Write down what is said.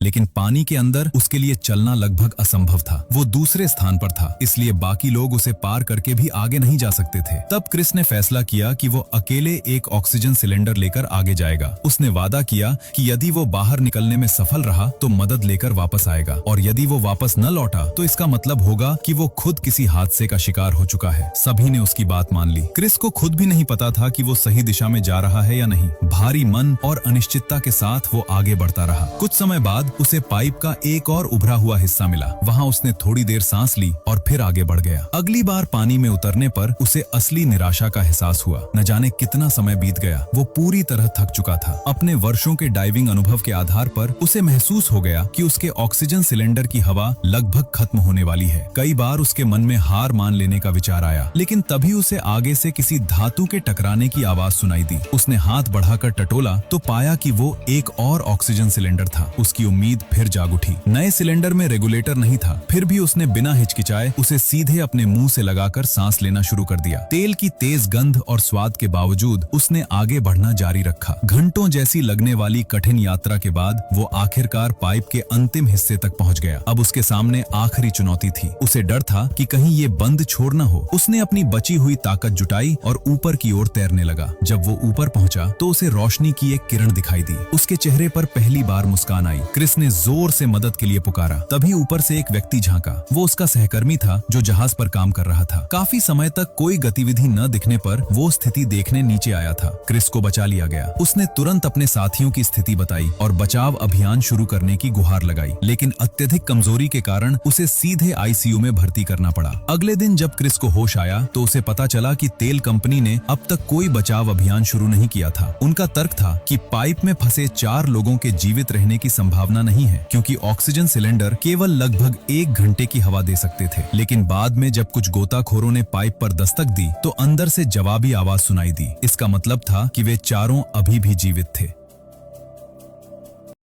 लेकिन पानी के अंदर उसके लिए चलना लगभग असंभव था। वो दूसरे स्थान पर था, इसलिए बाकी लोग उसे पार करके भी आगे नहीं जा सकते थे। तब क्रिस ने फैसला किया कि वो अकेले एक ऑक्सीजन सिलेंडर लेकर आगे जाएगा। उसने वादा किया कि यदि वो बाहर निकलने में सफल रहा तो मदद लेकर वापस आएगा, और यदि वो वापस न लौटा तो इसका मतलब होगा कि वो खुद किसी हादसे का शिकार हो चुका है। सभी ने उसकी बात मान ली। क्रिस को खुद भी नहीं पता था कि वो सही दिशा में जा रहा है या नहीं। भारी मन और अनिश्चितता के साथ वो आगे बढ़ता रहा। कुछ समय बाद उसे पाइप का एक और उभरा हुआ हिस्सा मिला। वहाँ उसने थोड़ी देर सांस ली और फिर आगे बढ़ गया। अगली बार पानी में उतरने पर उसे असली निराशा का एहसास हुआ। न जाने कितना समय बीत गया। वो पूरी तरह थक चुका था। अपने वर्षों के डाइविंग अनुभव के आधार पर उसे महसूस हो गया कि उसके ऑक्सीजन सिलेंडर की हवा लगभग खत्म होने वाली है। कई बार उसके मन में हार मान लेने का विचार आया, लेकिन तभी उसे आगे से किसी धातु के टकराने की आवाज सुनाई दी। उसने हाथ बढ़ाकर टटोला तो पाया कि वो एक और ऑक्सीजन सिलेंडर था। उसकी उम्मीद फिर जाग उठी। नए सिलेंडर में रेगुलेटर नहीं था, फिर भी उसने बिना हिचकिचाए उसे सीधे अपने मुंह से लगाकर सांस लेना शुरू कर दिया। तेल की तेज गंध और स्वाद के बावजूद उसने आगे बढ़ना जारी रखा। घंटों जैसी लगने वाली कठिन यात्रा के बाद वो आखिरकार पाइप के अंतिम हिस्से तक पहुंच गया। अब उसके सामने आखिरी चुनौती थी। उसे डर था कि कहीं ये बंद छोड़ न हो। उसने अपनी बची हुई ताकत जुटाई और ऊपर की ओर तैरने लगा। जब वो ऊपर पहुंचा तो उसे रोशनी की एक किरण दिखाई दी। उसके चेहरे पर पहली बार मुस्कान आई। क्रिस ने जोर से मदद के लिए पुकारा। तभी ऊपर से एक व्यक्ति झांका। वो उसका सहकर्मी था जो जहाज पर काम कर रहा था। काफी समय तक कोई गतिविधि न दिखने पर वो स्थिति देखने नीचे आया था। क्रिस को बचा लिया गया। उसने तुरंत अपने साथियों की स्थिति बताई और बचाव अभियान शुरू करने की गुहार लगाई, लेकिन अत्यधिक कमजोरी के कारण उसे सीधे आईसीयू में भर्ती करना पड़ा। अगले दिन जब क्रिस को होश आया तो उसे पता चला कि तेल कंपनी ने अब तक कोई बचाव अभियान शुरू नहीं किया था। उनका तर्क था कि पाइप में फंसे 4 लोगों के जीवित रहने की संभावना नहीं है, क्योंकि ऑक्सीजन सिलेंडर केवल लगभग 1 घंटे की हवा दे सकते थे। लेकिन बाद में जब कुछ गोताखोरों ने पाइप पर दस्तक दी तो अंदर से जवाबी आवाज सुनाई दी। इसका मतलब था कि वे चारों अभी भी जीवित थे।